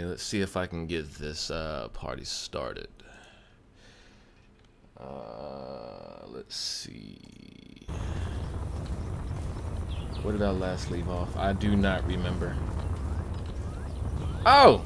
Let's see if I can get this party started. Let's see. Where did I last leave off? I do not remember. Oh!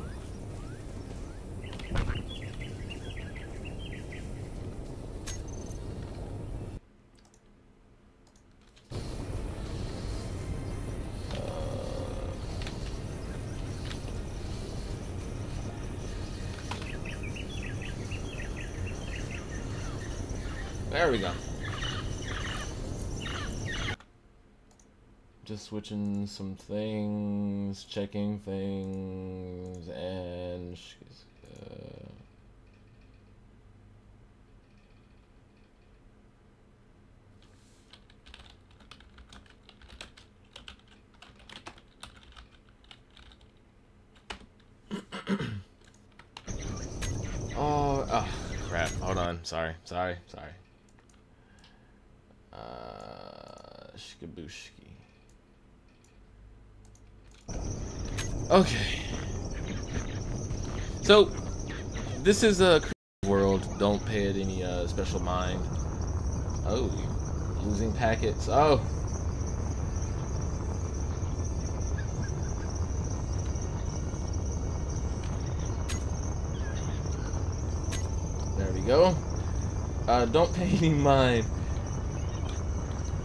There we go. Just switching some things, checking things, and oh crap! Hold on. Sorry. Shikabooshki. Okay. So, this is a world. Don't pay it any special mind. Oh, losing packets. Oh. There we go. Don't pay any mind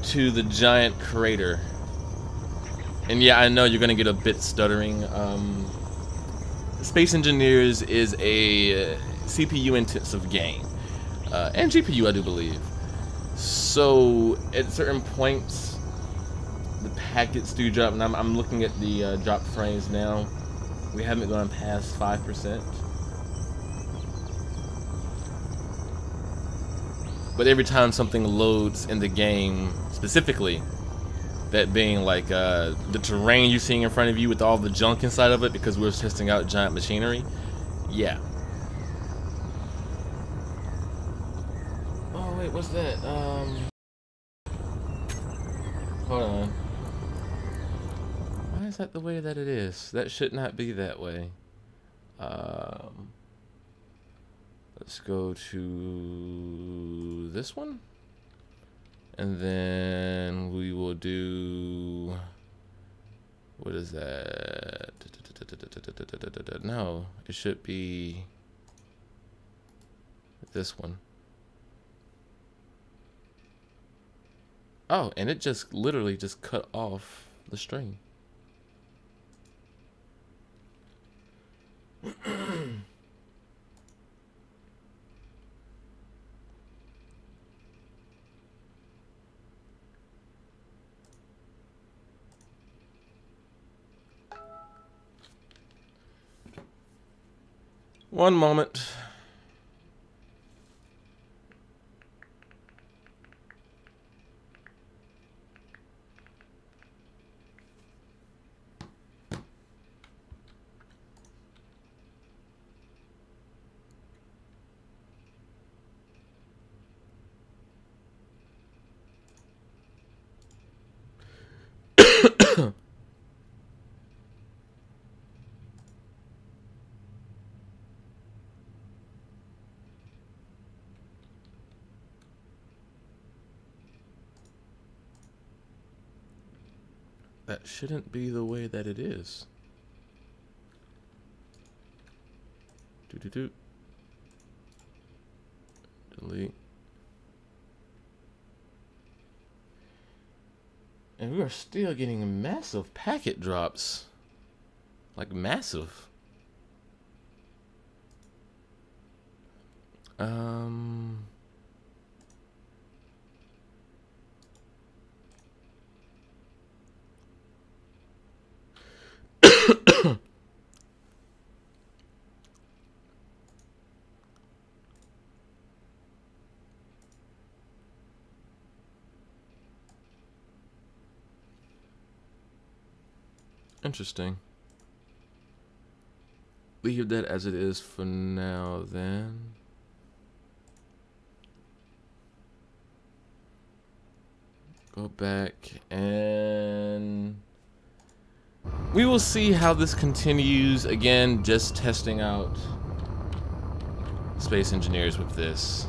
to the giant crater. And yeah, I know you're gonna get a bit stuttering. Space Engineers is a CPU intensive game, and GPU, I do believe. So at certain points, the packets do drop, and I'm looking at the drop frames now. We haven't gone past 5%. But every time something loads in the game, specifically, that being like the terrain you're seeing in front of you with all the junk inside of it because we're testing out giant machinery, yeah. Oh wait, what's that? Hold on. Why is that the way that it is? That should not be that way. Let's go to this one, and then we will do, what is that? No, it should be this one. Oh, and it just literally just cut off the string. One moment. That shouldn't be the way that it is. Delete. And we are still getting massive packet drops. Like massive. Interesting. Leave that as it is for now, then. Go back and we will see how this continues. Again, just testing out Space Engineers with this.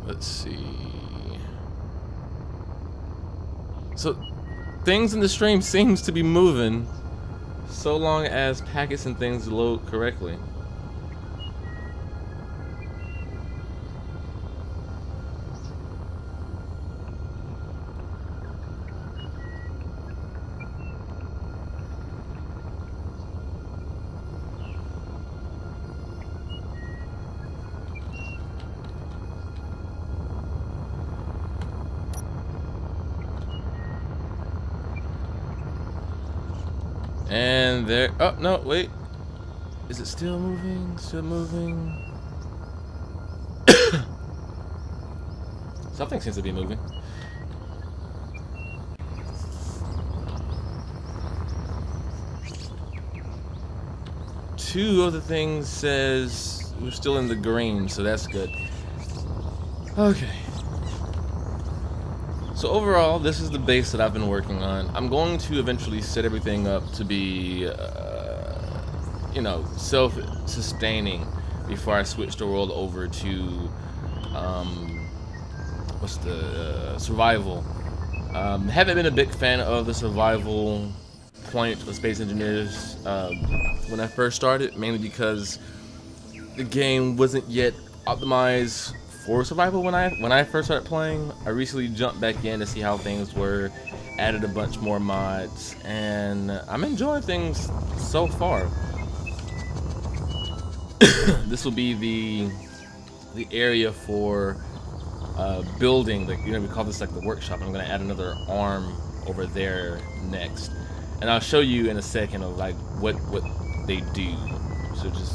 Let's see. So things in the stream seems to be moving so long as packets and things load correctly. And there, oh no, wait. Is it still moving? Still moving? Something seems to be moving. Two of the things says we're still in the green, so that's good. Okay. So overall, this is the base that I've been working on. I'm going to eventually set everything up to be, you know, self-sustaining before I switch the world over to, what's the, survival. Haven't been a big fan of the survival point of Space Engineers when I first started, mainly because the game wasn't yet optimized for survival when I first started playing. I recently jumped back in to see how things were, added a bunch more mods, and I'm enjoying things so far. This will be the area for building, like, you know, we call this like the workshop. I'm gonna add another arm over there next, and I'll show you in a second of like what they do. So just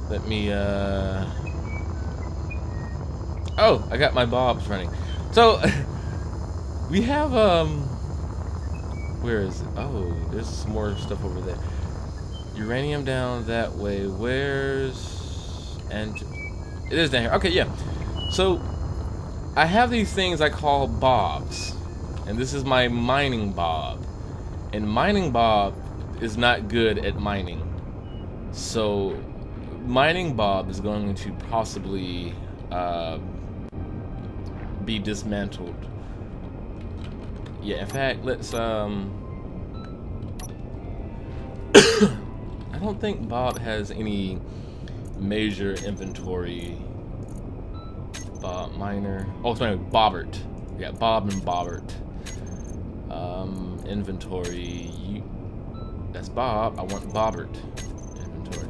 let me oh, I got my bobs running. So we have where is it? Oh, there's some more stuff over there. Uranium down that way. Where's, and it is down here. Okay, yeah. So I have these things I call bobs, and this is my mining bob. And mining bob is not good at mining. So mining bob is going to possibly be dismantled. Yeah, in fact, let's I don't think Bob has any major inventory. Bob miner. Oh, sorry, Bobbert. We got Bob and Bobbert. Inventory. That's Bob. I want Bobbert inventory.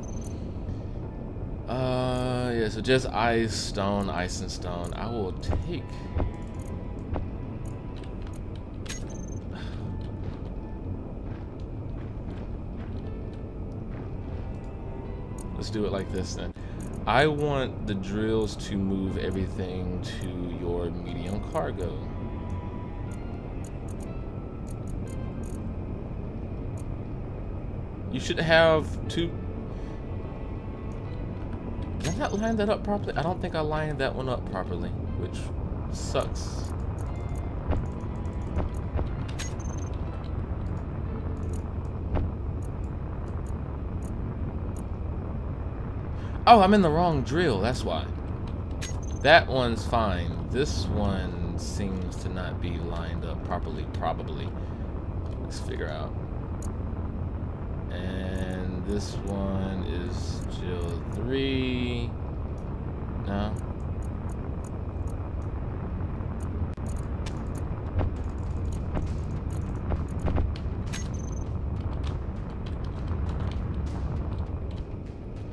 Yeah. So just ice, stone, ice, and stone. I will take. Let's do it like this then. I want the drills to move everything to your medium cargo. You should have two. Did I not line that up properly? I don't think I lined that one up properly, which sucks. Oh, I'm in the wrong drill, that's why. That one's fine. This one seems to not be lined up properly, probably. Let's figure out. And this one is drill 3. No.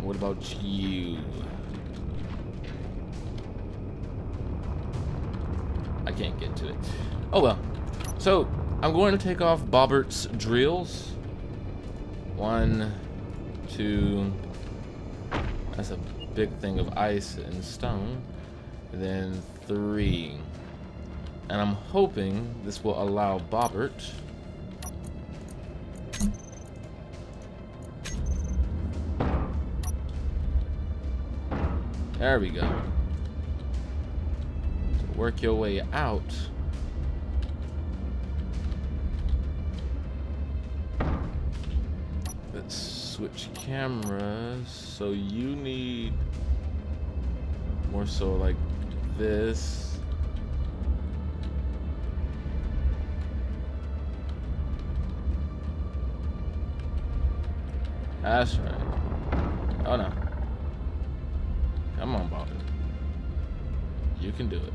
What about you? I can't get to it. Oh well. So I'm going to take off Bobbert's drills. 1, 2. That's a big thing of ice and stone. And then 3. And I'm hoping this will allow Bobbert there we go. So work your way out. Let's switch cameras. So you need more so like this. That's right. Oh no. Come on, Bobby. You can do it.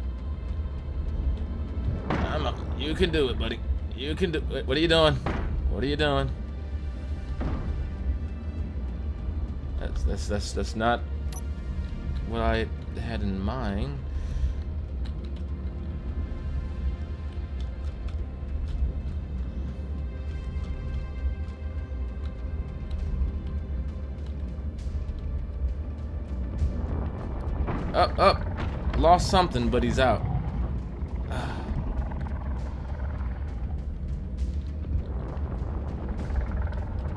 You can do it, buddy. You can do it. What are you doing? What are you doing? That's not what I had in mind. Up. Lost something, but he's out.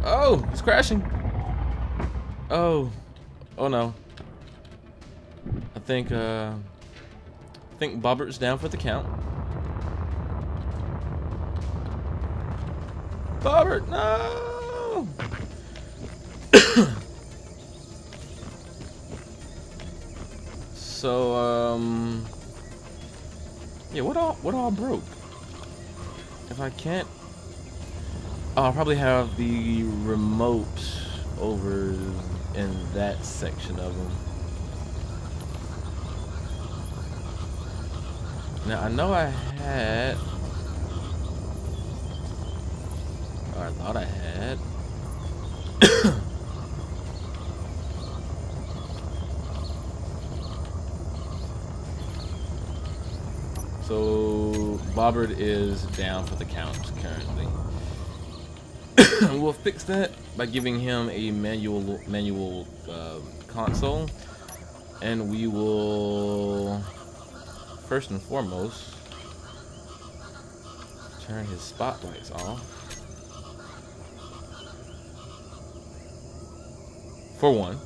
Oh, he's crashing. Oh no. I think Bobbert's down for the count. Bobbert, no! So, yeah, what all broke? If I can't, oh, I'll probably have the remote over in that section of them. Now I know I had, or I thought I had. So Bobbert is down for the count currently. We'll fix that by giving him a manual console, and we will first and foremost turn his spotlights off for one.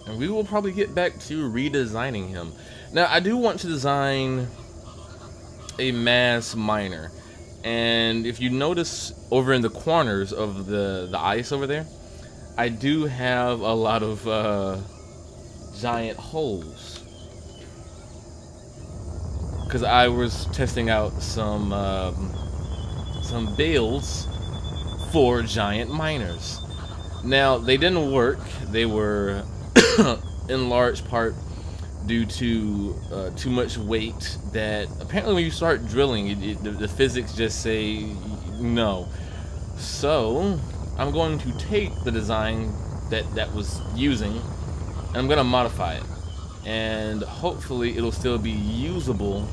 And we will probably get back to redesigning him. Now, I do want to design a mass miner, and if you notice over in the corners of the ice over there, I do have a lot of giant holes, because I was testing out some bales for giant miners. Now, they didn't work. They were in large part due to too much weight, that apparently when you start drilling, the physics just say no. So I'm going to take the design that was using, and I'm going to modify it, and hopefully it'll still be usable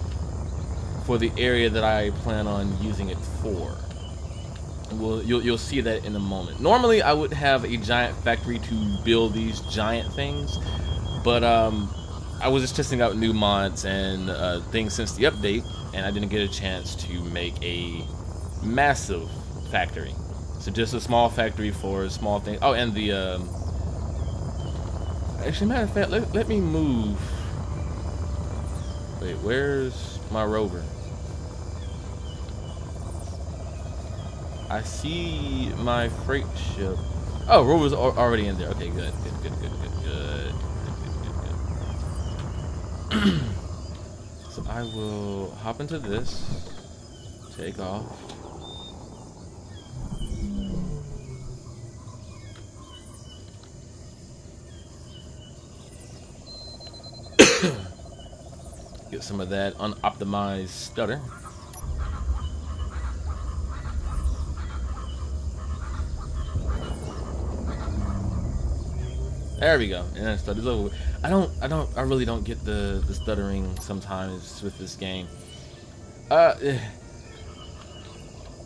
for the area that I plan on using it for. Well, you'll see that in a moment. Normally I would have a giant factory to build these giant things, but I was just testing out new mods and things since the update, and I didn't get a chance to make a massive factory. So just a small factory for small things. Oh, and the actually, matter of fact, let me move. Wait, where's my rover? I see my freight ship. Oh, rover's already in there. Okay, good. So I will hop into this, take off. Get some of that unoptimized stutter. There we go. And that stutter's over. I really don't get the stuttering sometimes with this game.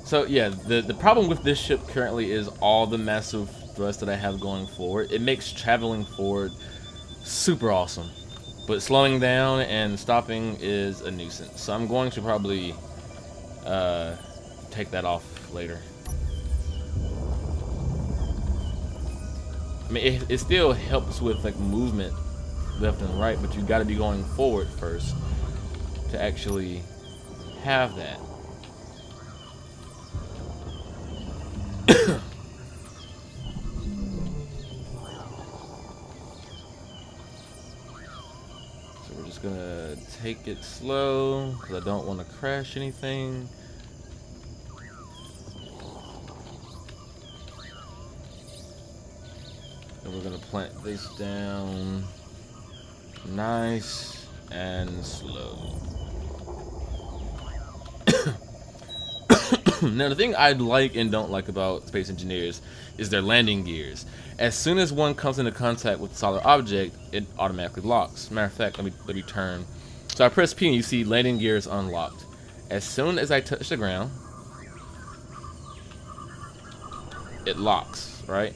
So yeah, the problem with this ship currently is all the massive thrust that I have going forward. It makes traveling forward super awesome, but slowing down and stopping is a nuisance. So I'm going to probably take that off later. I mean, it still helps with like movement left and right, but you got to be going forward first to actually have that. So we're just gonna take it slow because I don't want to crash anything. And we're gonna plant this down nice and slow. Now, the thing I like and don't like about Space Engineers is their landing gears. As soon as one comes into contact with a solid object, it automatically locks. Matter of fact, let me turn. So I press P and you see landing gears unlocked. As soon as I touch the ground, it locks, right?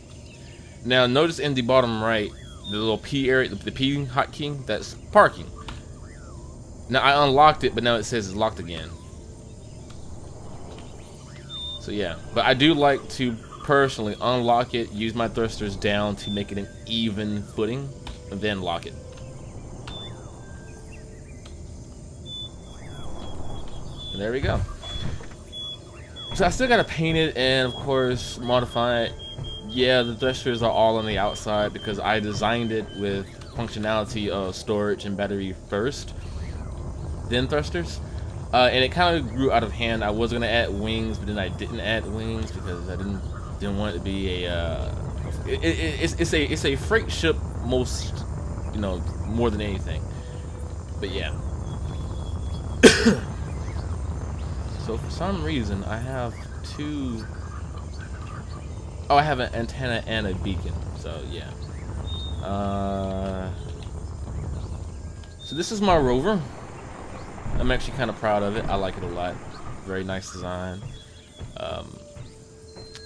Now notice in the bottom right, the little P area, the P hotkey, that's parking. Now I unlocked it, but now it says it's locked again. So yeah, but I do like to personally unlock it, use my thrusters down to make it an even footing, and then lock it. And there we go. So I still gotta paint it and of course modify it. Yeah, the thrusters are all on the outside because I designed it with functionality of storage and battery first, then thrusters. And it kind of grew out of hand. I was gonna add wings, but then I didn't add wings because I didn't want it to be a it's a freight ship most, you know, more than anything. But yeah. So for some reason I have two. Oh, I have an antenna and a beacon. So yeah. So this is my rover. I'm actually kind of proud of it. I like it a lot. Very nice design.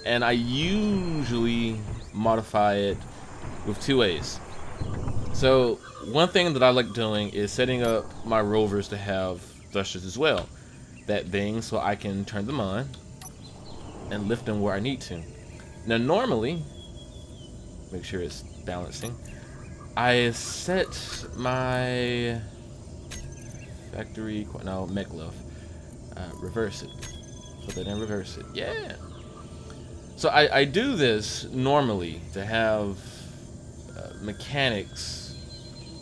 And I usually modify it with two ways. So one thing that I like doing is setting up my rovers to have thrusters as well. That being so I can turn them on and lift them where I need to. Now normally, make sure it's balancing, I set my factory, no, mech lift, reverse it, put that in, reverse it, yeah. So I do this normally to have mechanics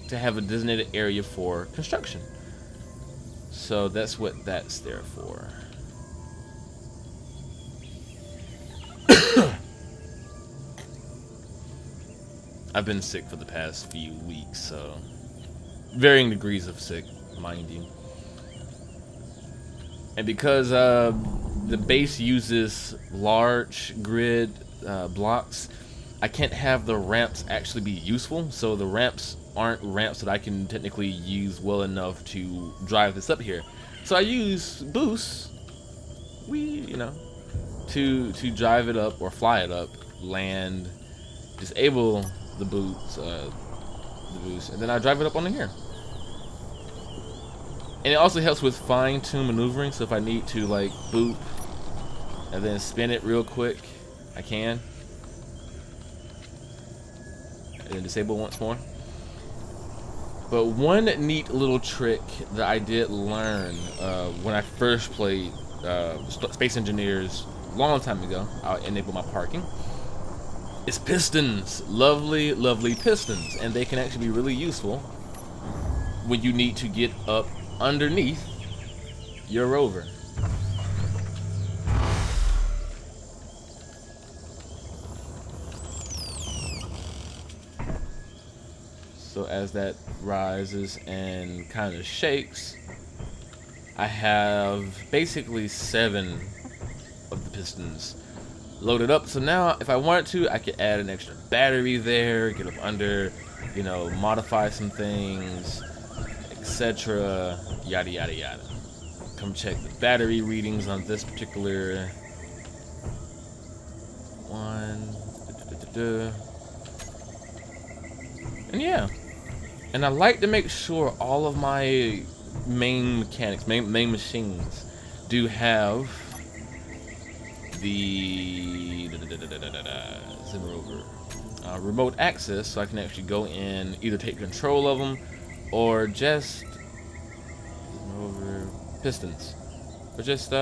to have a designated area for construction. So that's what that's there for. I've been sick for the past few weeks, so varying degrees of sick, mind you. And because the base uses large grid blocks, I can't have the ramps actually be useful. So the ramps aren't ramps that I can technically use well enough to drive this up here. So I use boosts, you know, to drive it up or fly it up, land, disable the boost, and then I drive it up on here. And it also helps with fine-tune maneuvering, so if I need to like boop and then spin it real quick, I can. And then disable once more. But one neat little trick that I did learn when I first played Space Engineers a long time ago, I'll enable my parking. It's pistons, lovely, lovely pistons, and they can actually be really useful when you need to get up underneath your rover. So as that rises and kind of shakes, I have basically 7 of the pistons loaded up. So now if I wanted to, I could add an extra battery there, get up under, you know, modify some things, etc. Yada yada yada. Come check the battery readings on this particular one. And yeah. And I like to make sure all of my main mechanics, main machines do have the Zen rover remote access, so I can actually go in, either take control of them or just over pistons, or just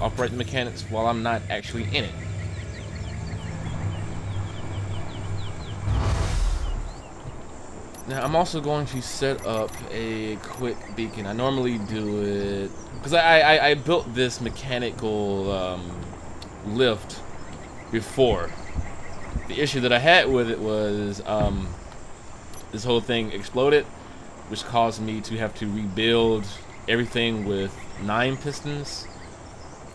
operate the mechanics while I'm not actually in it. Now I'm also going to set up a quick beacon. I normally do it because I built this mechanical lift before. The issue that I had with it was this whole thing exploded, which caused me to have to rebuild everything with 9 pistons.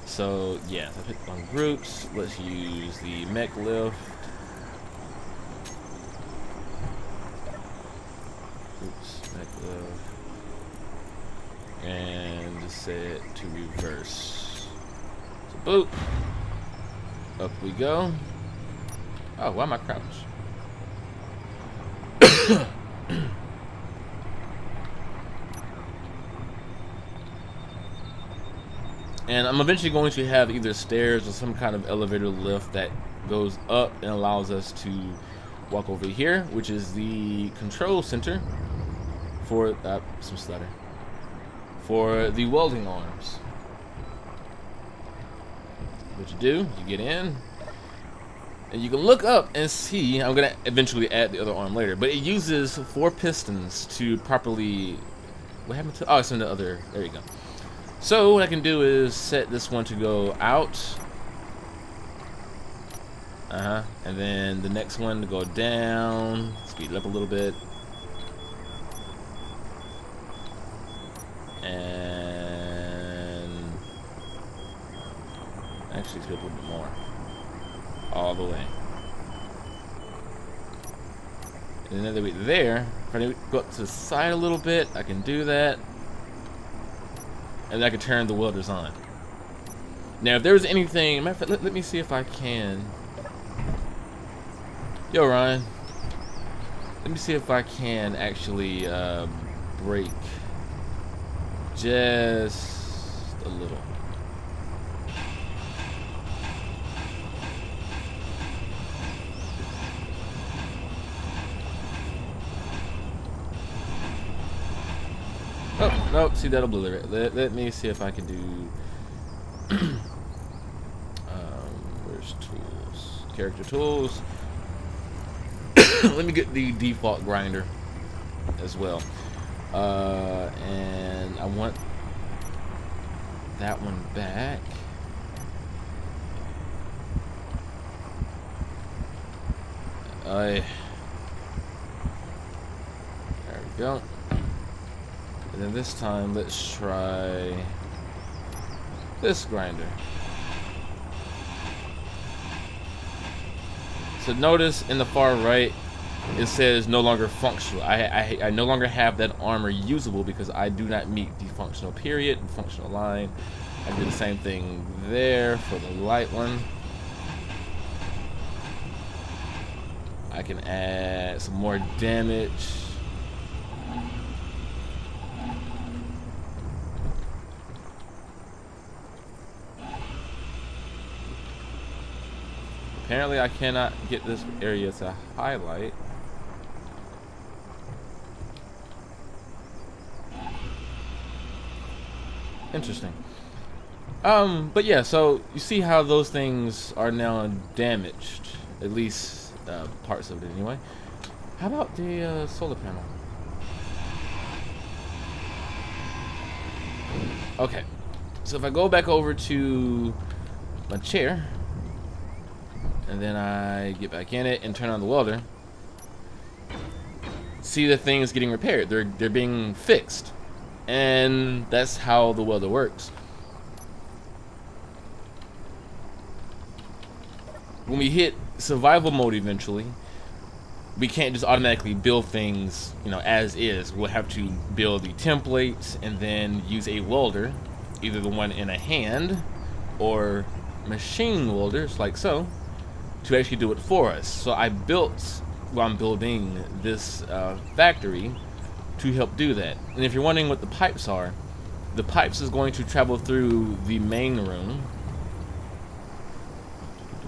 So yeah, I picked on groups. Let's use the mech lift. And just set it to reverse. So boop. Up we go. Oh, why am I crouched? And I'm eventually going to have either stairs or some kind of elevator lift that goes up and allows us to walk over here, which is the control center for some stutter, for the welding arms. what you do, you get in, and you can look up and see. I'm gonna eventually add the other arm later, but it uses 4 pistons to properly. What happened to? Oh, it's in the other. There you go. So what I can do is set this one to go out. And then the next one to go down. Speed it up a little bit. And actually speed up a little bit more. All the way. And then there, if I go up to the side a little bit, I can do that. And I can turn the welders on. Now, if there's anything, matter of fact, let me see if I can. Yo, Ryan. Let me see if I can actually break just a little. Oh, nope, see, that'll obliterate. Let me see if I can do... where's tools? Character tools. Let me get the default grinder as well. And I want that one back. There we go. And then this time, let's try this grinder. So notice in the far right, it says no longer functional. I no longer have that armor usable because I do not meet the functional period and functional line. I do the same thing there for the light one. I can add some more damage. Apparently I cannot get this area to highlight. Interesting. But yeah, so you see how those things are now damaged, at least parts of it anyway. How about the solar panel? Okay, so if I go back over to my chair, and then I get back in it and turn on the welder, see the things getting repaired. They're being fixed. And that's how the welder works. When we hit survival mode eventually, we can't just automatically build things, you know, as is. We'll have to build the templates and then use a welder, either the one in a hand or machine welders like so, to actually do it for us. So I built, while I'm building this factory, to help do that. And if you're wondering what the pipes are, the pipes is going to travel through the main room,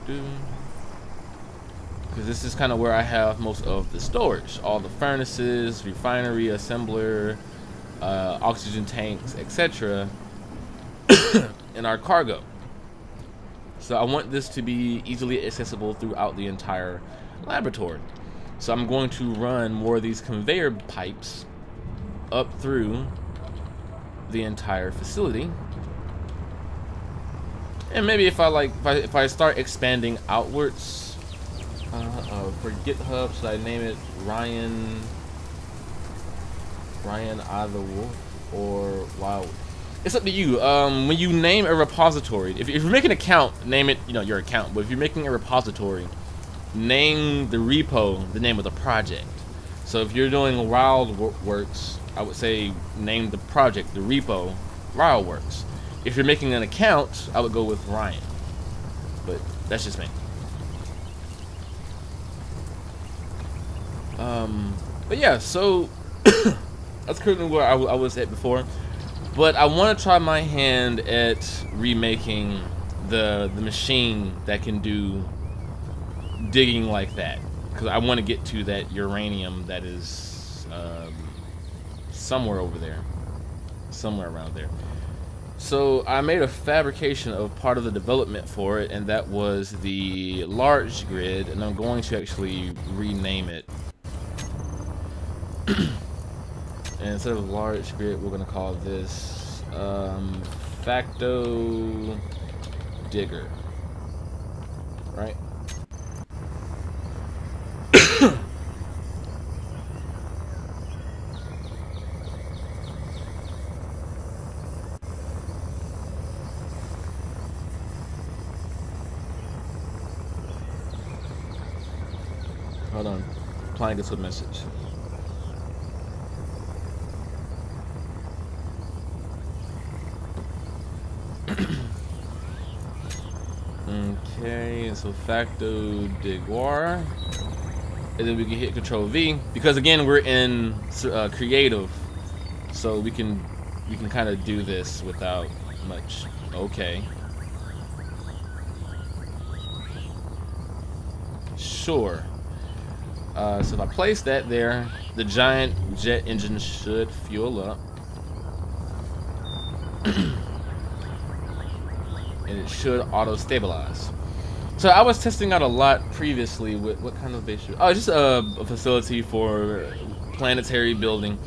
because this is kind of where I have most of the storage, all the furnaces, refinery, assembler, oxygen tanks, etc. in our cargo. So I want this to be easily accessible throughout the entire laboratory. So I'm going to run more of these conveyor pipes up through the entire facility. And maybe if I start expanding outwards, for GitHub, should I name it Ryan I the Wolf or Wild? It's up to you. When you name a repository, if you're making an account, name it, you know, your account. But if you're making a repository, name the repo the name of the project. So if you're doing Wild Works, I would say name the project, the repo, Wild Works. If you're making an account, I would go with Ryan. But that's just me. But yeah, so that's currently where I was at before. But I want to try my hand at remaking the machine that can do digging like that, because I want to get to that uranium that is somewhere over there, somewhere around there. So I made a fabrication of part of the development for it, and that was the large grid, and I'm going to actually rename it. And instead of large grid, we're going to call this Facto Digger, right? Hold on, applying this with message. Okay, so Facto Diguar, and then we can hit Control V because again we're in creative, so we can kind of do this without much. Okay. Sure. So if I place that there, the giant jet engine should fuel up. And it should auto-stabilize. So I was testing out a lot previously with what kind of base? Oh, just a facility for planetary building.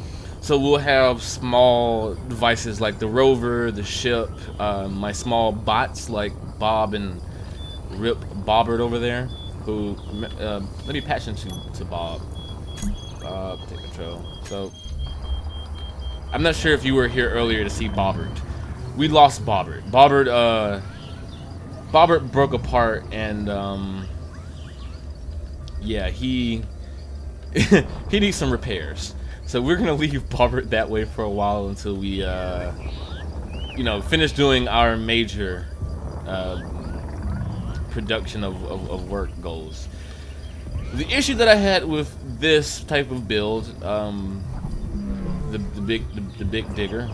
So we'll have small devices like the rover, the ship, my small bots like Bob and Rip Bobbert over there. Who let me patch into Bob. Take control. So I'm not sure if you were here earlier to see Bobbert. We lost Bobbert. Bobbert broke apart, and yeah, he he needs some repairs. So we're gonna leave Bobbert that way for a while until we you know, finish doing our major production of work goals. The issue that I had with this type of build, the big digger,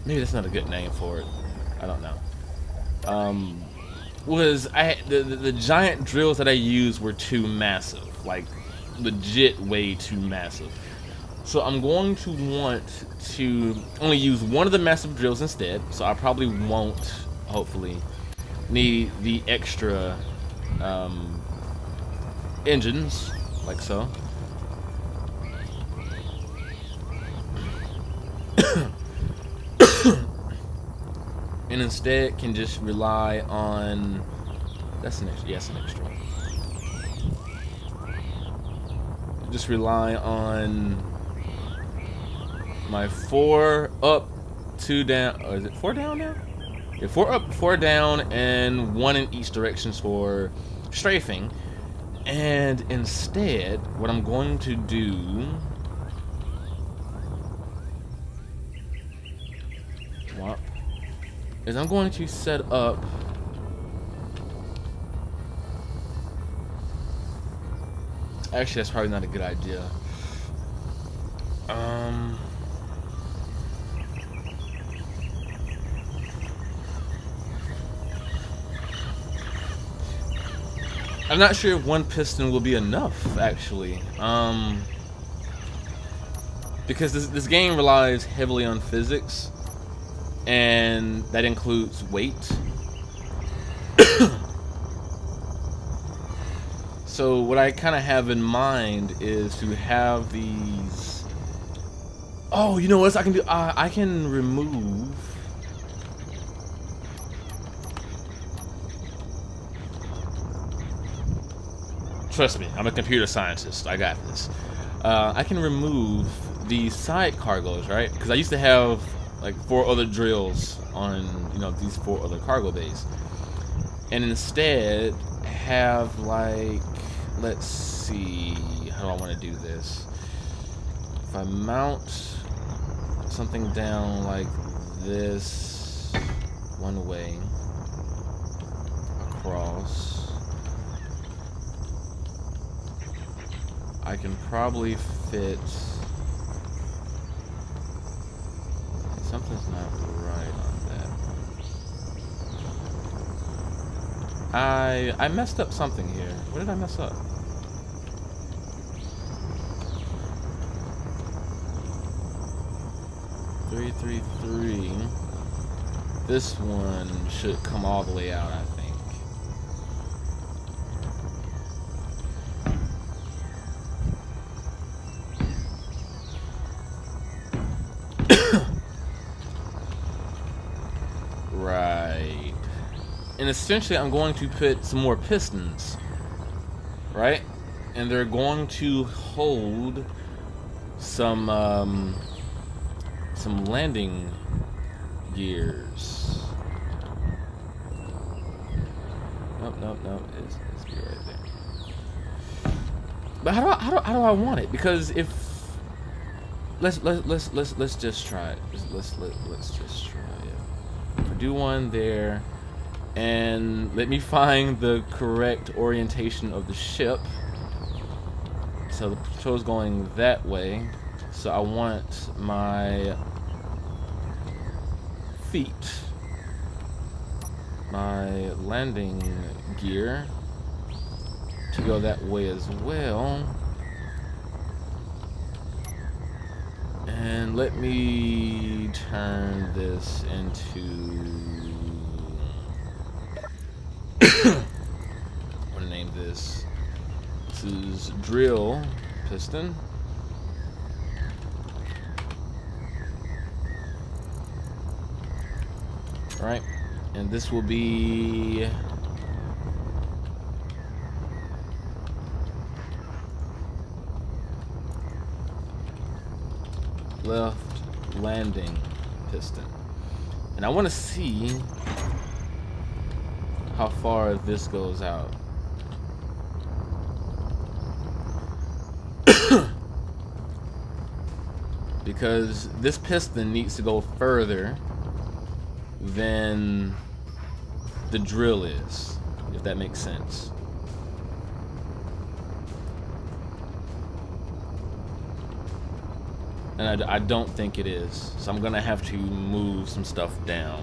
maybe that's not a good name for it. I don't know. Was the giant drills that I used were too massive, like legit way too massive. So I'm going to want to only use one of the massive drills instead. So I probably won't, hopefully, need the extra engines like so. And instead can just rely on, that's an extra, yes, an extra. Just rely on my 4 up, 2 down, or is it 4 down now? Yeah, 4 up, 4 down, and 1 in each direction for strafing. And instead, what I'm going to do, is I'm going to set up actually that's probably not a good idea. I'm not sure if 1 piston will be enough actually, because this game relies heavily on physics, and that includes weight. So what I kind of have in mind is to have these. Oh, you know what else I can do? I can remove. Trust me, I'm a computer scientist. I got this. I can remove these side cargoes, right? Because I used to have like 4 other drills on, you know, these 4 other cargo bays, and instead have like, let's see, how do I want to do this? If I mount something down like this, one way across, I can probably fit. Something's not right on that. I messed up something here. What did I mess up? 333. This one should come all the way out, I think. Right. And essentially I'm going to put some more pistons, right? And they're going to hold some landing gears. Nope. It's be right there. But how do I want it? Because if let's just try it. Let's just try it. Do one there, and let me find the correct orientation of the ship. So the patrol's going that way. So I want my feet, my landing gear, to go that way as well. And let me turn this into I'm gonna name this. This is drill piston. Alright, and this will be left landing piston. And I want to see how far this goes out. Because this piston needs to go further than the drill is, if that makes sense. And I don't think it is, so I'm gonna have to move some stuff down.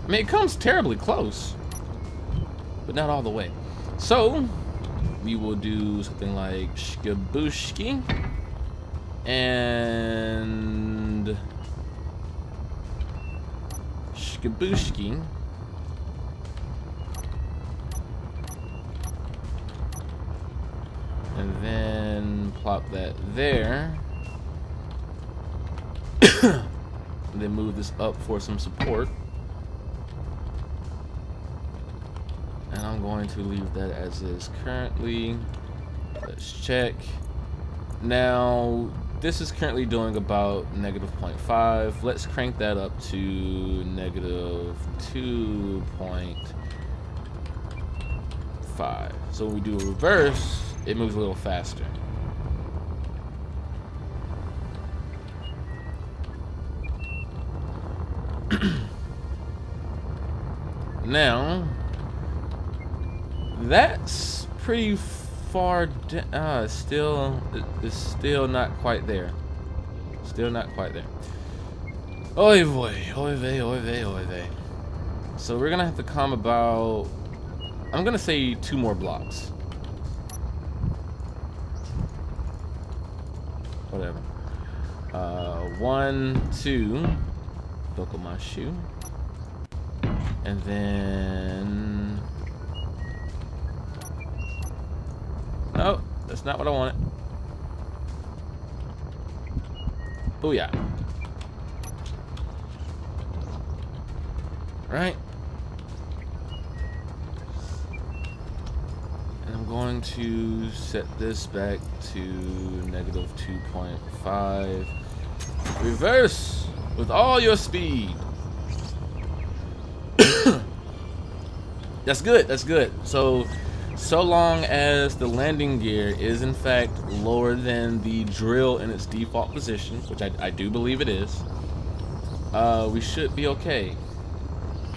I mean, it comes terribly close, but not all the way. So we will do something like shkabushki and shkabushki. And then plop that there. And then move this up for some support. And I'm going to leave that as is currently. Let's check. Now, this is currently doing about -0.5. Let's crank that up to -2.5. So when we do a reverse, it moves a little faster. Now, that's pretty far down. It's still not quite there. Still not quite there. Oy vey, oy vey, oy vey, oy vey. So we're gonna have to come about, I'm gonna say 2 more blocks. Whatever. 1, 2. Buckle my shoe. And then... No, that's not what I wanted. Booyah. Right. And I'm going to set this back to -2.5. Reverse with all your speed. That's good, that's good. So long as the landing gear is in fact lower than the drill in its default position, which I do believe it is, we should be okay.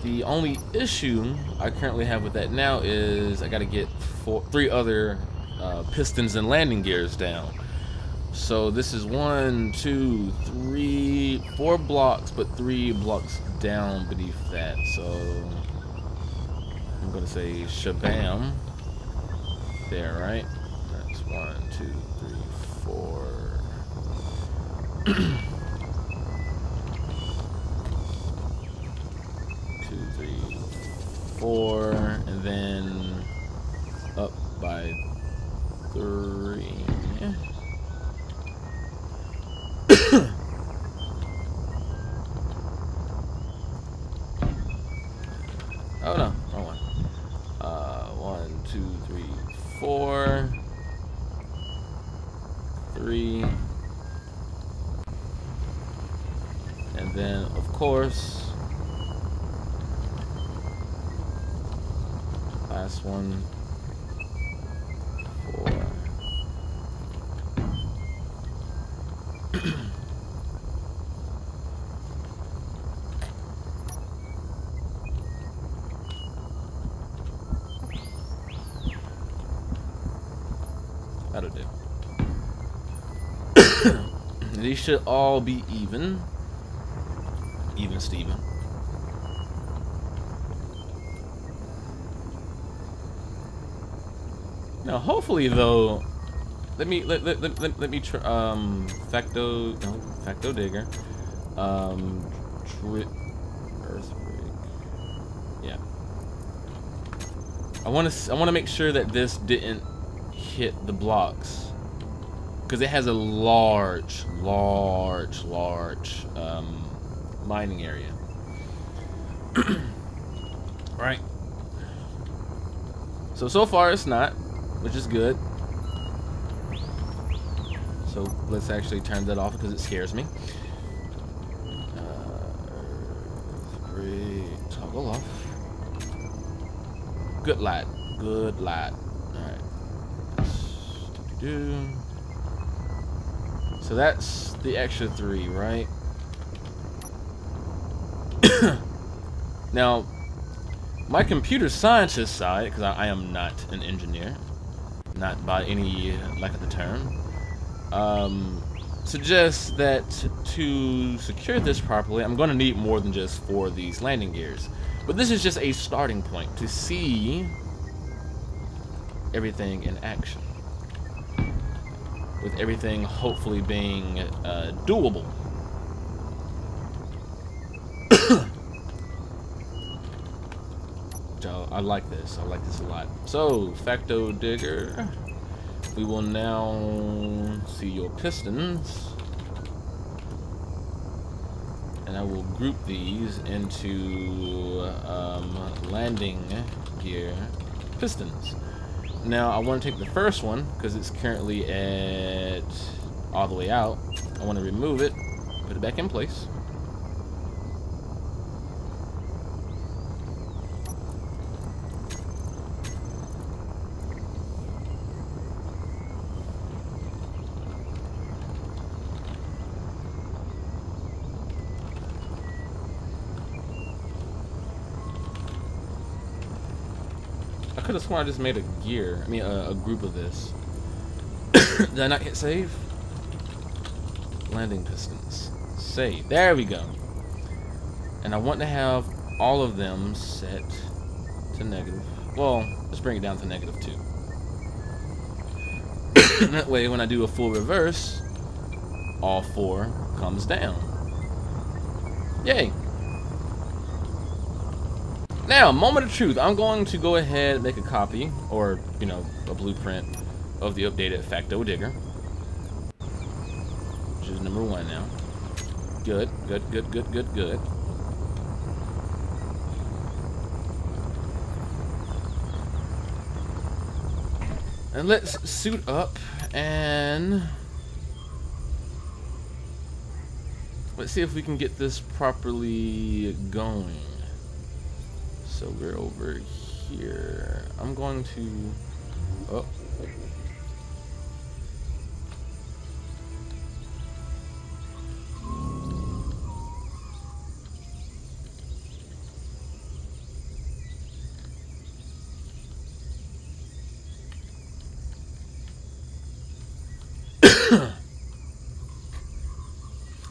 The only issue I currently have with that now is I gotta get 3 other pistons and landing gears down. So this is 1, 2, 3, 4 blocks, but 3 blocks down beneath that. So I'm gonna say shabam there, right? That's 1, 2, 3, 4. 2, 3, 4, and then up by 3. Oh no, wrong one. 1, 2, 3, 4, 3, and then of course last one, 4. That'll do. These should all be even. Even Steven. Now hopefully though, let me try facto digger. Earthquake. Yeah. I want to make sure that this didn't hit the blocks, because it has a large mining area. Right. So far it's not, which is good. So let's actually turn that off because it scares me. Toggle off. Good lad. Good lad. Alright. So that's the extra 3, right? Now, my computer scientist side, because I am not an engineer, not by any lack of the term, suggests that to secure this properly, I'm going to need more than just 4 of these landing gears. But this is just a starting point to see everything in action, with everything hopefully being doable. So I like this. I like this a lot. So facto digger, we will now see your pistons, and I will group these into landing gear pistons. Now I want to take the first one because it's currently at all the way out. I want to remove it, put it back in place. I could have sworn I just made a gear. I mean, a group of this. Did I not hit save? Landing pistons. Save. There we go. And I want to have all of them set to negative. Well, let's bring it down to -2. That way, when I do a full reverse, all 4 comes down. Yay. Now, moment of truth. I'm going to go ahead and make a copy, or, you know, a blueprint of the updated facto digger, which is number 1 now. Good, good, good, good, good, good. And let's suit up and let's see if we can get this properly going. So we're over here. I'm going to... Oh.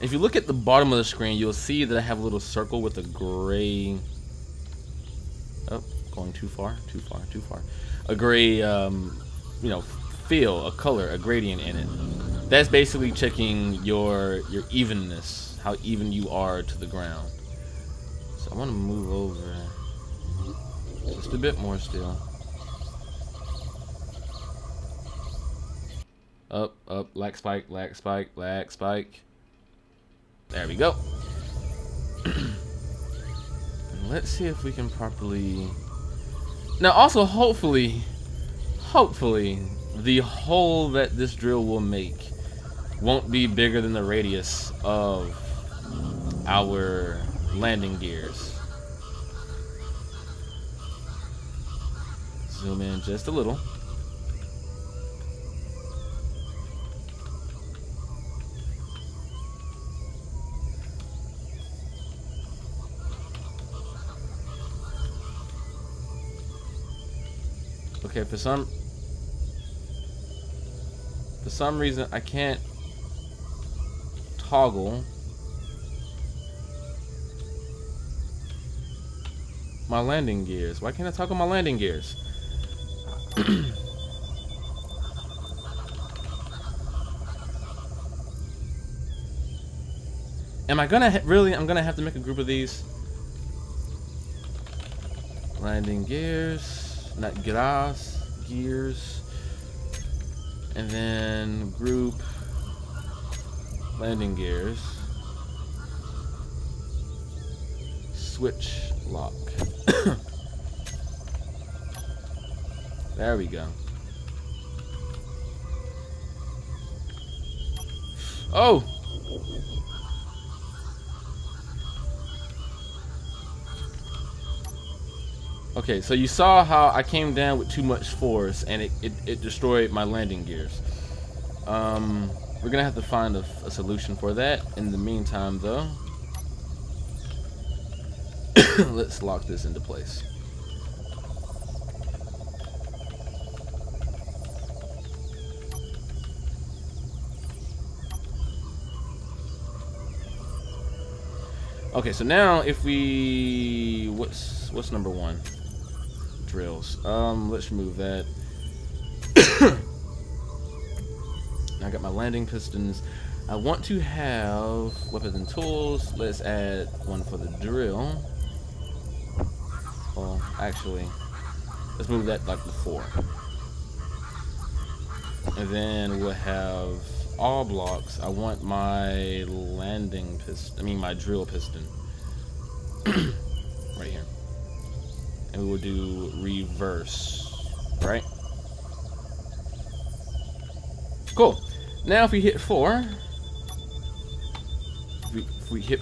If you look at the bottom of the screen, you'll see that I have a little circle with a gray... Oh, going too far, too far, too far. A gray, you know, feel, a color, a gradient in it. That's basically checking your evenness, how even you are to the ground. So I want to move over just a bit more still. Up, up, lag spike, lag spike, lag spike. There we go. Let's see if we can properly... Now also, hopefully, the hole that this drill will make won't be bigger than the radius of our landing gears. Zoom in just a little. Okay, for some reason I can't toggle my landing gears. Why can't I toggle my landing gears? Am I gonna really? I'm gonna have to make a group of these landing gears, not gears, and then group landing gears, switch lock. There we go. Oh! Okay, so you saw how I came down with too much force and it destroyed my landing gears. We're gonna have to find a solution for that. In the meantime, though, let's lock this into place. Okay, so now if we what's number one? Drills. Let's remove that. I got my landing pistons. I want to have weapons and tools. Let's add one for the drill. Well, actually, let's move that like before. And then we'll have all blocks. I want my landing piston, I mean my drill piston. Right here. And we will do reverse, right? Cool. Now if we hit 4, if we hit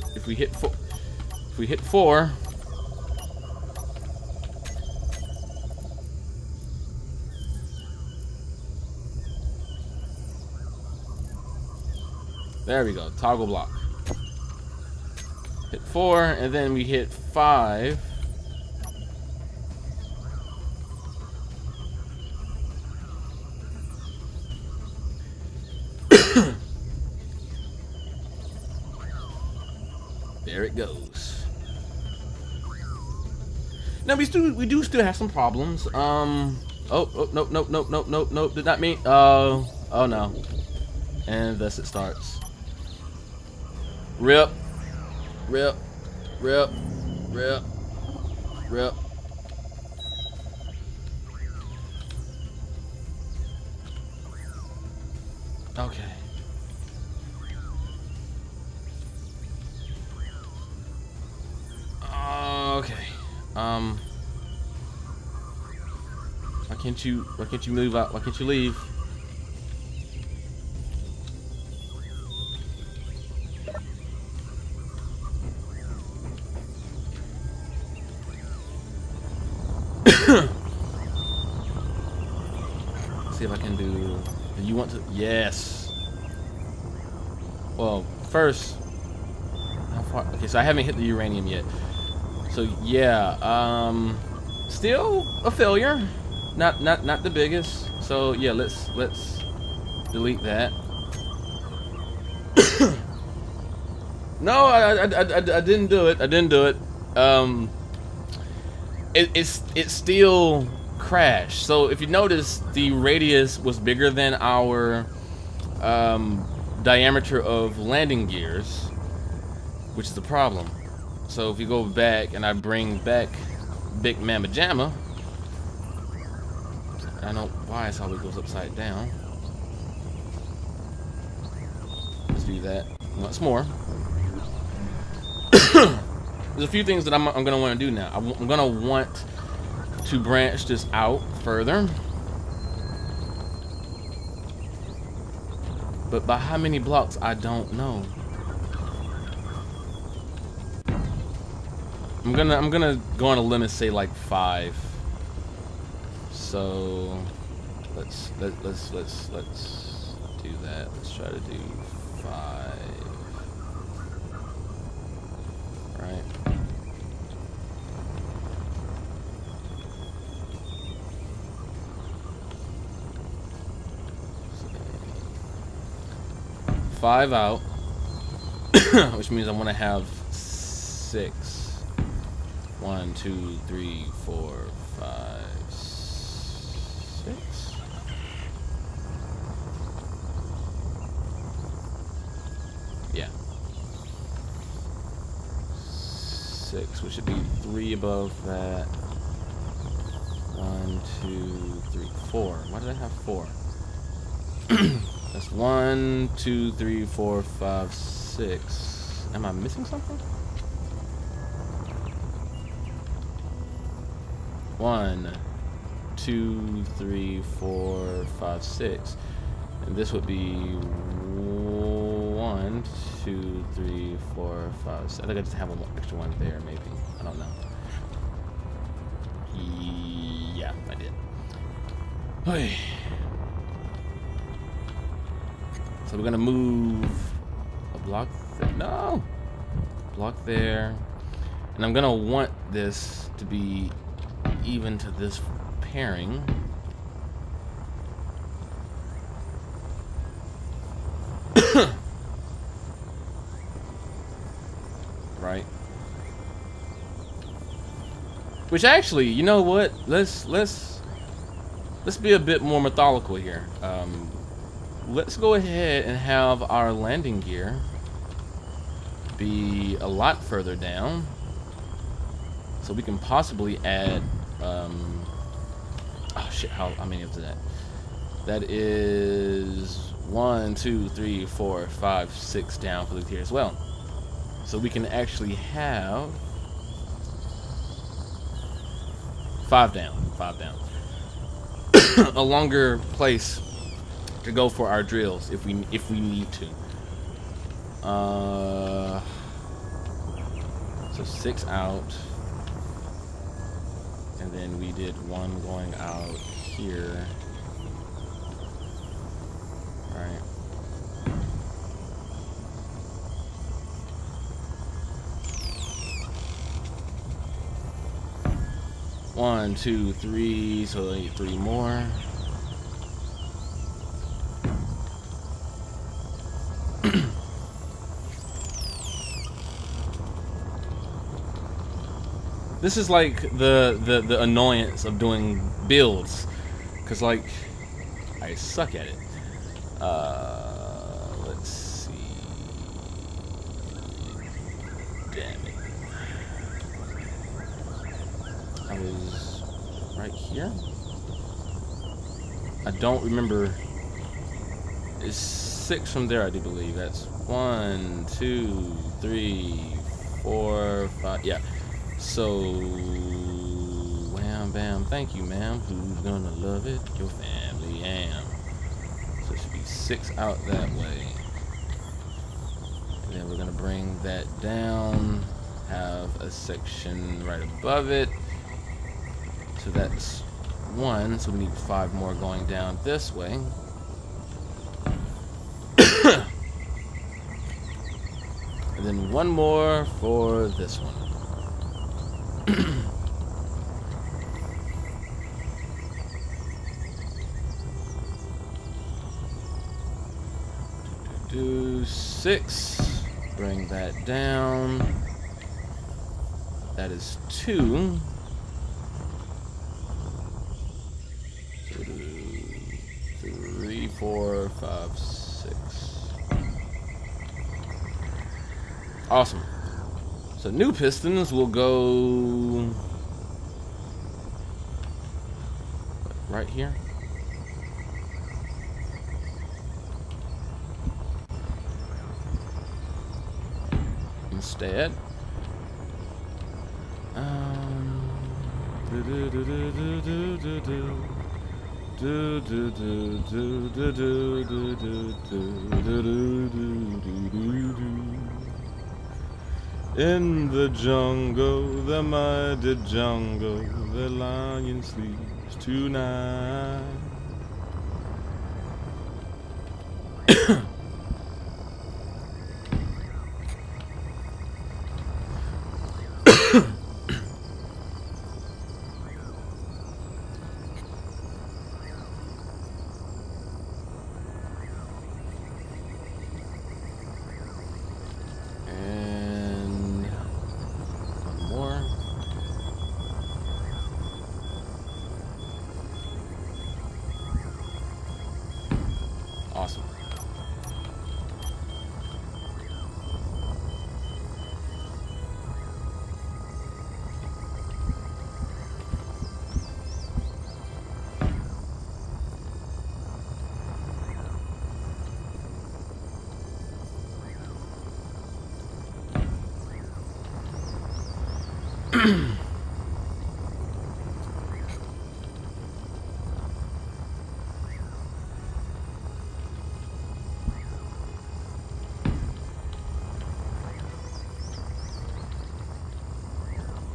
4, there we go, toggle block. Hit 4, and then we hit 5. There it goes. Now we do still have some problems. Oh nope, did not mean. Oh no. And thus it starts. Rip. Rip. Rip. Rip. Rip. Okay. Okay. Why can't you move out? Why can't you leave? See if I can do you want to? Yes. Well, first, how far? Okay, so I haven't hit the uranium yet. So yeah, still a failure. Not the biggest. So yeah, let's delete that. No, I didn't do it. I didn't do it. It still crashed. So if you notice, the radius was bigger than our diameter of landing gears, which is the problem. So if you go back and I bring back Big Mama Jamma, I don't know why it always goes upside down. Let's do that once more. There's a few things that I'm gonna want to do now. I'm gonna want to branch this out further, but by how many blocks I don't know. I'm gonna go on a limb and say like 5. So let's do that. Let's try to do 5. Right. So, 5 out, which means I want to have 6. 1, 2, 3, 4, 5, 6. Yeah. 6, which should be 3 above that. 1, 2, 3, 4. Why did I have 4? That's 1, 2, 3, 4, 5, 6. Am I missing something? 1, 2, 3, 4, 5, 6. And this would be 1, 2, 3, 4, 5, 6. I think I just have one extra one there, maybe. I don't know. Yeah, I did. Hey. So we're gonna move a block there. No! Block there. And I'm gonna want this to be even to this pairing. Right. Which actually, you know what? Let's be a bit more methodical here. Let's go ahead and have our landing gear be a lot further down, so we can possibly add oh shit, how many of that? That is 1, 2, 3, 4, 5, 6 down for the here as well. So we can actually have 5 down. A longer place to go for our drills if we need to. So 6 out. And then we did 1 going out here. Alright. One, 2, 3, so I need 3 more. This is like the annoyance of doing builds, cause like I suck at it. Let's see. Damn it! I was right here. I don't remember. It's 6 from there, I do believe. That's 1, 2, 3, 4, 5. Yeah. So, wham bam, thank you ma'am, who's gonna love it? Your family am. So it should be 6 out that way. And then we're gonna bring that down, have a section right above it. So that's 1, so we need 5 more going down this way. And then 1 more for this one. Do 6, bring that down. That is 2. So do 3, 4, 5, 6. Awesome. So new pistons will go right here. Instead, in the jungle, the mighty jungle, the lion sleeps tonight. Awesome.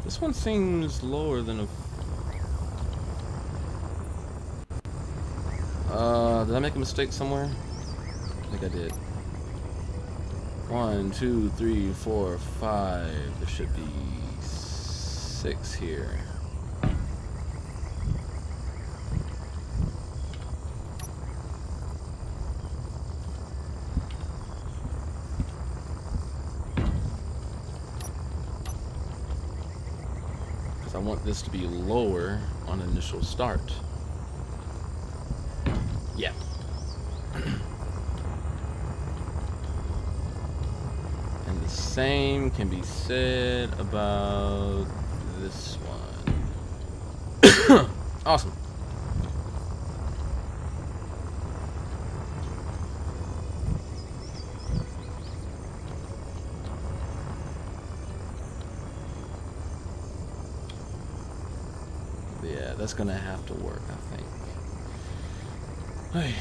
This one seems lower than a... did I make a mistake somewhere? I think I did. 1, 2, 3, 4, 5. There should be 6 here. I want this to be lower on initial start. Yeah. And the same can be said about this one. Awesome. Yeah, that's gonna have to work, I think. Hey.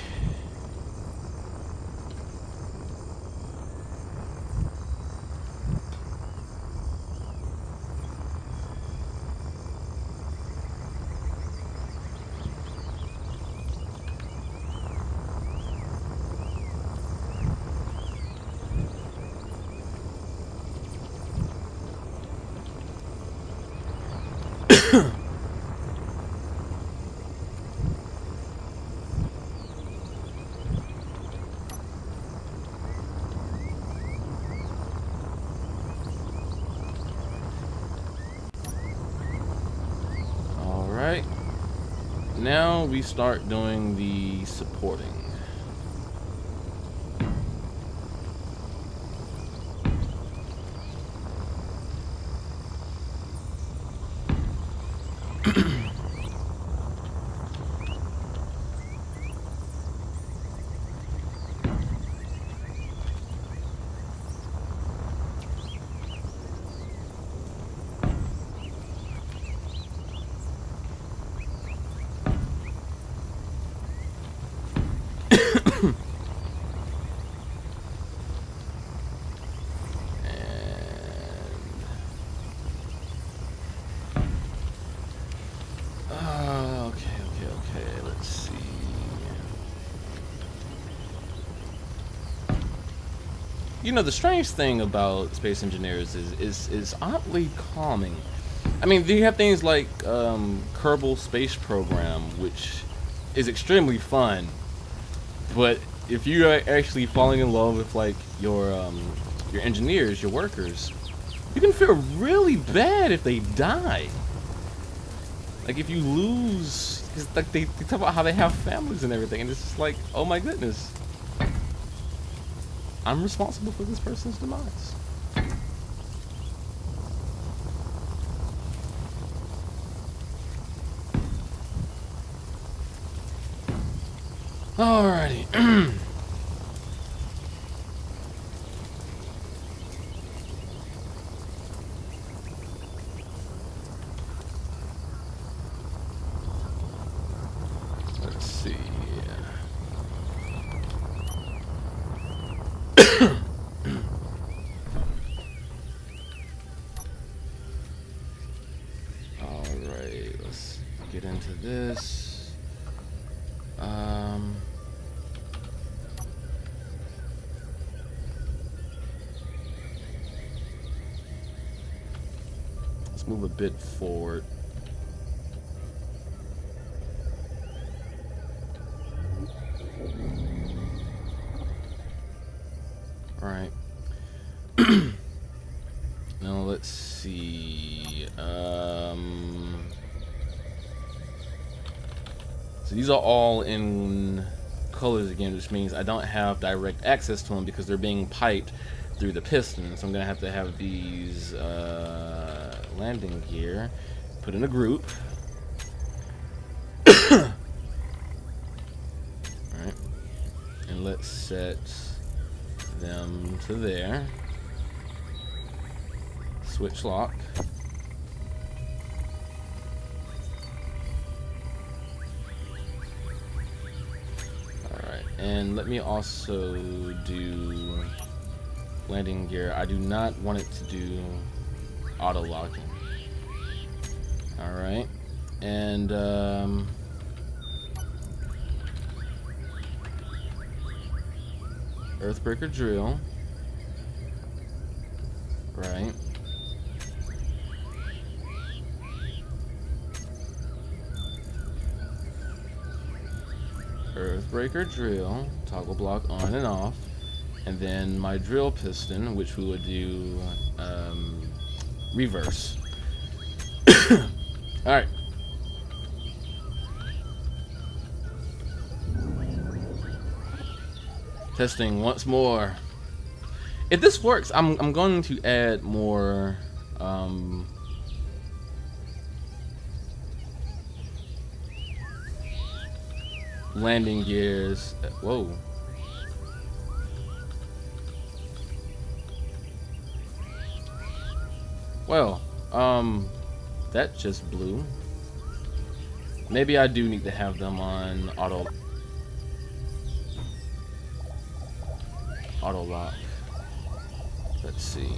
Alright, now we start doing the supporting. You know, the strange thing about space engineers is oddly calming. I mean, you have things like Kerbal Space Program, which is extremely fun, but if you are actually falling in love with like your engineers, your workers, you can feel really bad if they die. Like if you lose, cause like they talk about how they have families and everything, and it's just like, oh my goodness, I'm responsible for this person's demise. Alrighty. Let's see. Alright, let's get into this. Let's move a bit forward. All right. Now let's see. So these are all in colors again, which means I don't have direct access to them because they're being piped through the piston. So I'm gonna have to have these landing gear put in a group. All right, and let's set them to there. Switch lock. Alright, and let me also do landing gear. I do not want it to do auto locking. Alright, and Earthbreaker drill. Right. Earthbreaker drill, toggle block on and off, and then my drill piston, which we would do reverse. All right. Testing once more. If this works, I'm going to add more landing gears. Whoa. Well, that just blew. Maybe I do need to have them on auto lock. Let's see.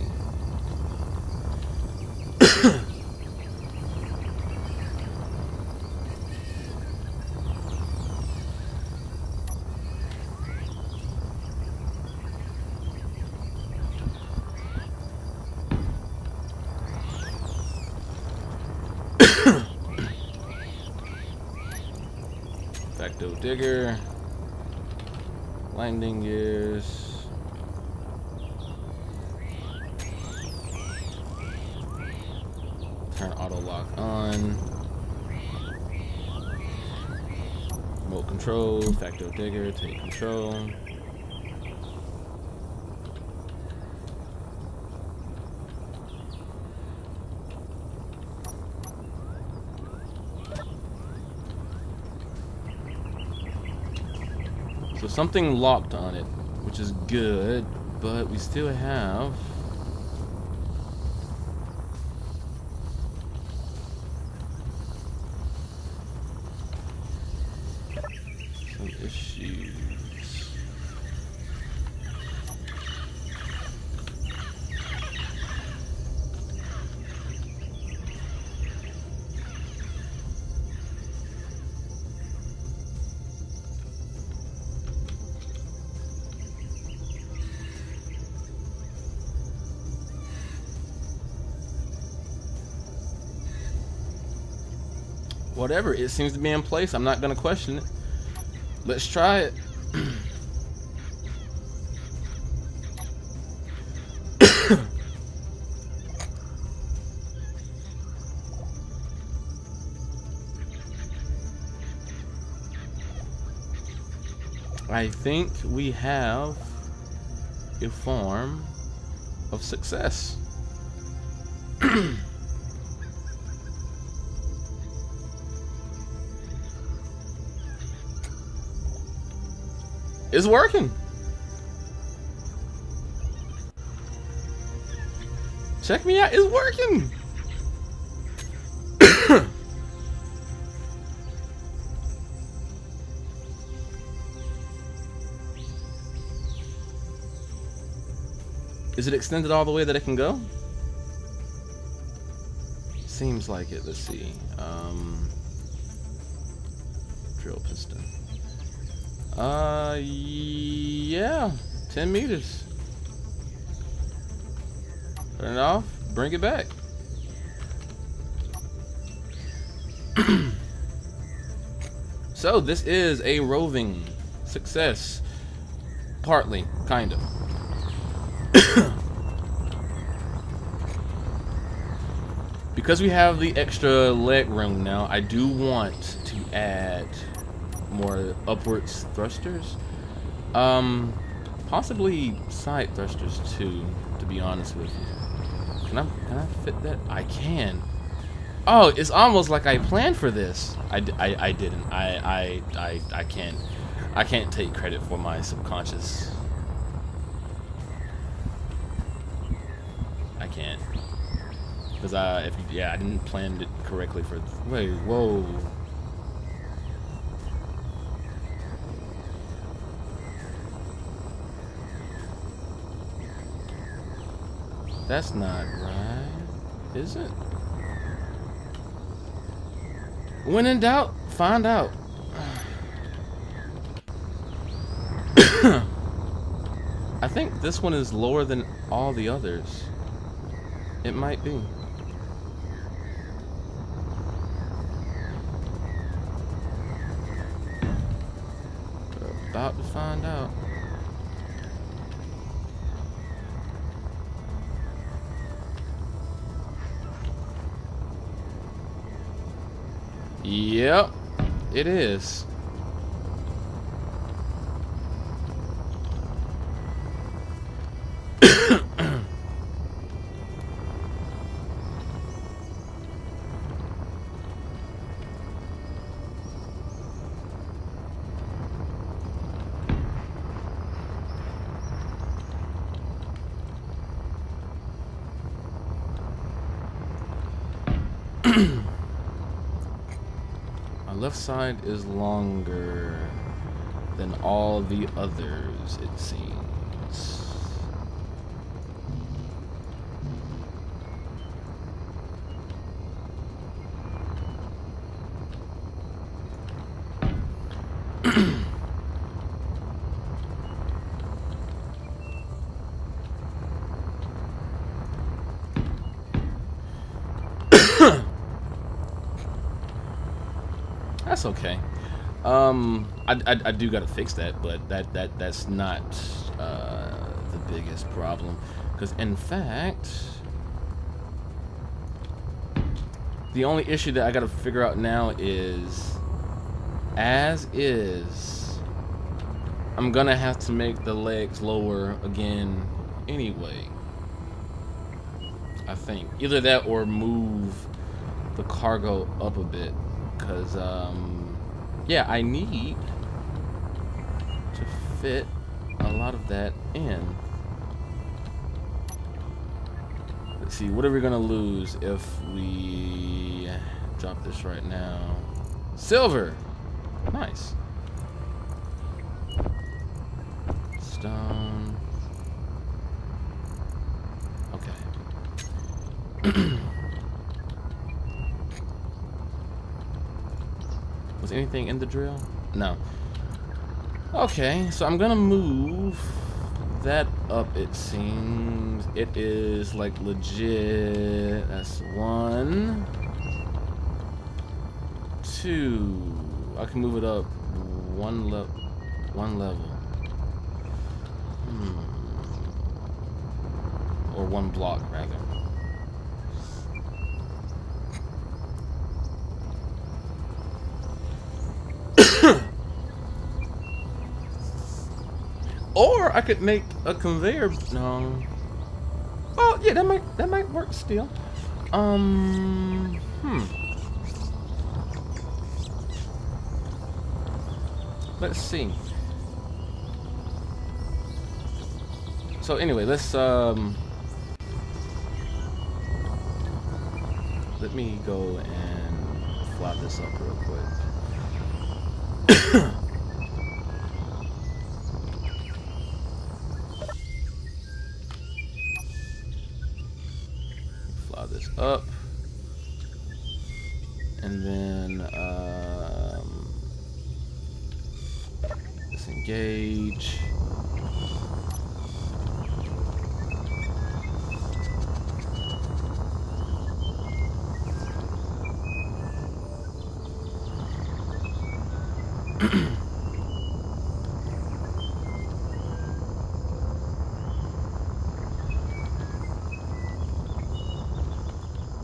Facto digger, landing gears, turn auto lock on, remote control, facto digger, take control. So something locked on it, which is good, but we still have some issues. Whatever, it seems to be in place. I'm not going to question it. Let's try it. I think we have a form of success. It's working. Check me out. It's working. Is it extended all the way that it can go? Seems like it. Let's see. Drill piston. Yeah. 10 meters. Turn it off. Bring it back. So this is a roving success. Partly, kind of. Because we have the extra leg room now, I do want to add more upwards thrusters. Possibly side thrusters too, to be honest with you. Can I fit that? I can. Oh, it's almost like I planned for this. I didn't. I can't take credit for my subconscious. I can't. Because I didn't plan it correctly for. Wait, whoa. That's not right, is it? When in doubt, find out. I think this one is lower than all the others. It might be. We're about to find out. Yep, it is. Left side is longer than all the others, it seems. That's okay. I do gotta fix that, but that's not the biggest problem, because in fact, the only issue that I gotta figure out now is, as is, I'm gonna have to make the legs lower again anyway. I think either that or move the cargo up a bit. Because, yeah, I need to fit a lot of that in. Let's see, what are we going to lose if we drop this right now? Silver! Nice. Stone. Okay. Was anything in the drill? No. Okay, so I'm gonna move that up, it seems. It is like legit. That's 1, 2. I can move it up one level. Or 1 block rather. Or I could make a conveyor. No. Oh yeah, that might work still. Let's see. So anyway, let's let me go and fly this up real quick. Fly this up, and then disengage.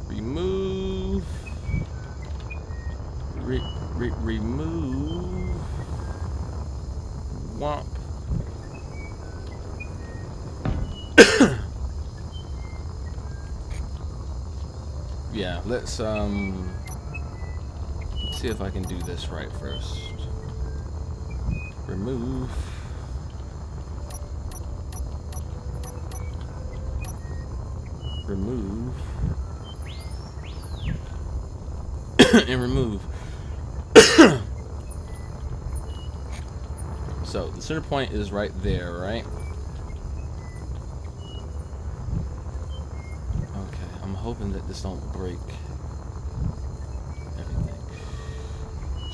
Remove. Remove. Womp. Yeah, let's see if I can do this right first. Remove. Remove. And remove. So the center point is right there, right? Okay, I'm hoping that this don't break everything.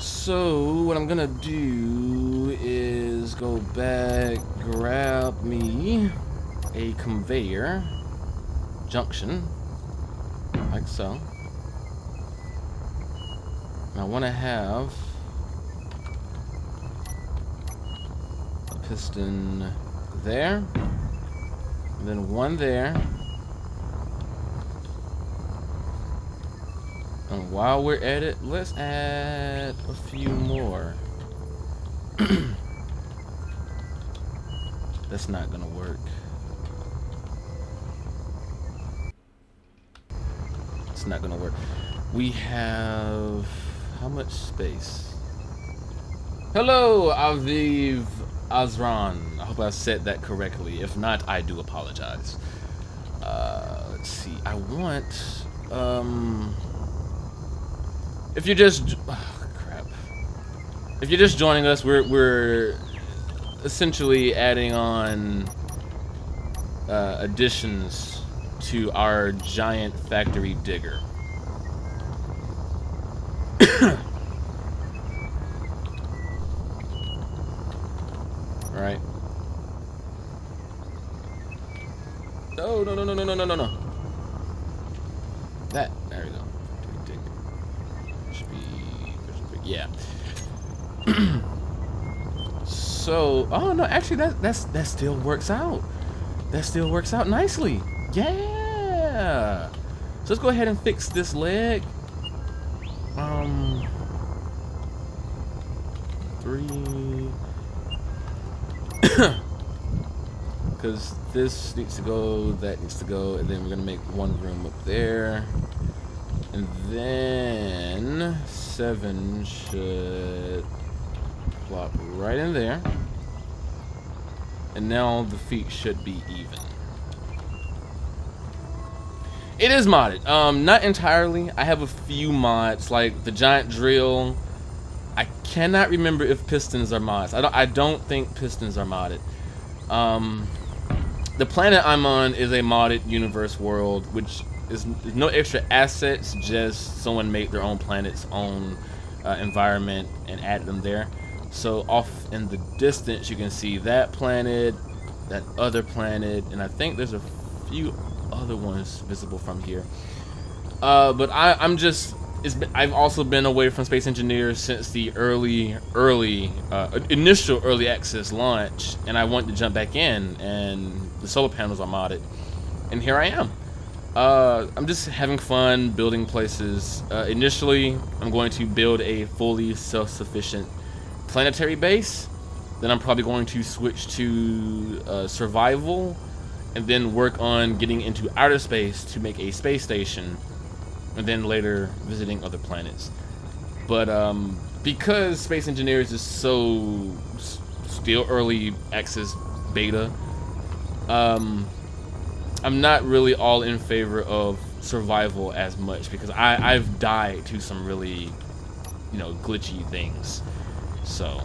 So what I'm gonna do is go back, grab me a conveyor junction, like so. And I want to have a piston there, and then one there. And while we're at it, let's add a few more. That's not gonna work. It's not gonna work. We have how much space? Hello, Aviv Azran. I hope I said that correctly. If not, I do apologize. Let's see. I want if you're just crap. If you're just joining us, we're essentially adding on additions to our giant factory digger. Right. No, no, no, no, no, no, no, no, no. That, there we go. Should be, yeah. So, oh no, actually that still works out. That still works out nicely. Yeah. So let's go ahead and fix this leg. 3. Because this needs to go, that needs to go, and then we're gonna make one room up there, and then 7 should plop right in there, and now the feet should be even. It is modded, not entirely. I have a few mods, like the giant drill. I cannot remember if pistons are mods. I don't think pistons are modded. The planet I'm on is a modded universe world, which is no extra assets, just someone made their own planet's own environment and added them there. So off in the distance you can see that planet, that other planet, and I think there's a few other ones visible from here. But I'm just, I've also been away from Space Engineers since the initial early access launch, and I wanted to jump back in, and the solar panels are modded, and here I am. I'm just having fun building places. Initially, I'm going to build a fully self-sufficient planetary base. Then I'm probably going to switch to survival, and then work on getting into outer space to make a space station, and then later visiting other planets. But because Space Engineers is so still early access beta, I'm not really all in favor of survival as much because I've died to some really, you know, glitchy things. So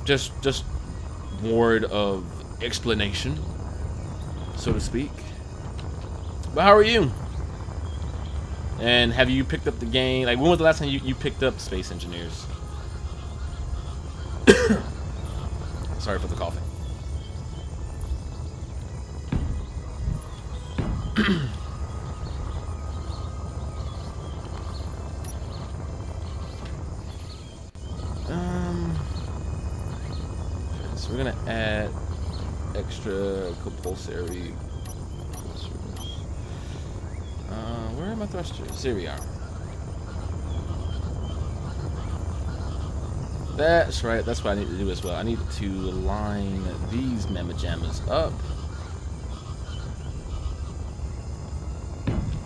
just word of explanation, so to speak. But how are you? And have you picked up the game? Like, when was the last time you picked up Space Engineers? Sorry for the coughing. So we're gonna add extra compulsory. Where are my thrusters? Here we are. That's right. That's what I need to do as well. I need to line these mamma jammas up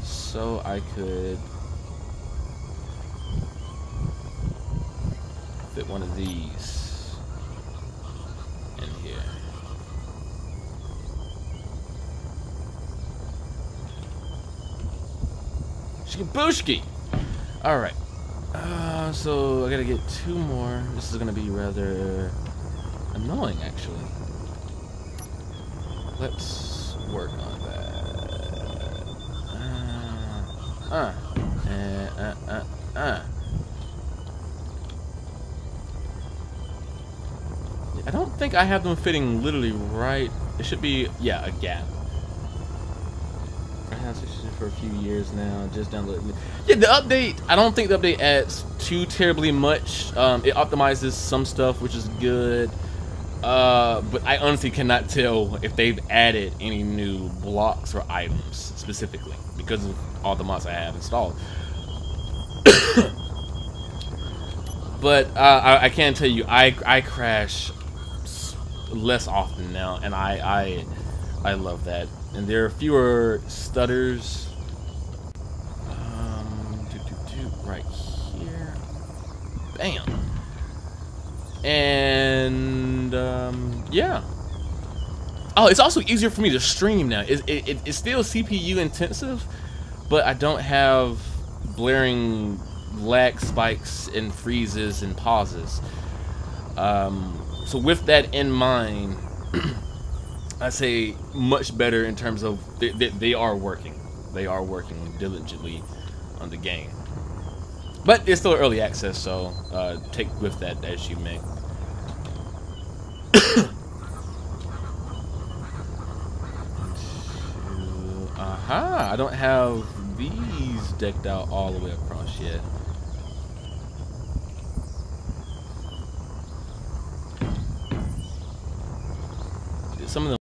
so I could fit one of these in here. Shikabooshki! Alright. So I gotta get 2 more. This is gonna be rather annoying, actually. Let's work on that. I don't think I have them fitting literally right. It should be, yeah, a gap. I have this for a few years now. Just downloaded. Yeah, the update. I don't think the update adds too terribly much. It optimizes some stuff, which is good. But I honestly cannot tell if they've added any new blocks or items specifically because of all the mods I have installed. But I can tell you, I crash less often now, and I love that. And there are fewer stutters. Right here. Bam. And yeah. Oh, it's also easier for me to stream now. It's still CPU intensive, but I don't have blaring lag spikes and freezes and pauses. So with that in mind, I say much better in terms of they are working. They are working diligently on the game. But it's still early access, so take with that as you may. Aha! I don't have these decked out all the way across yet. Some of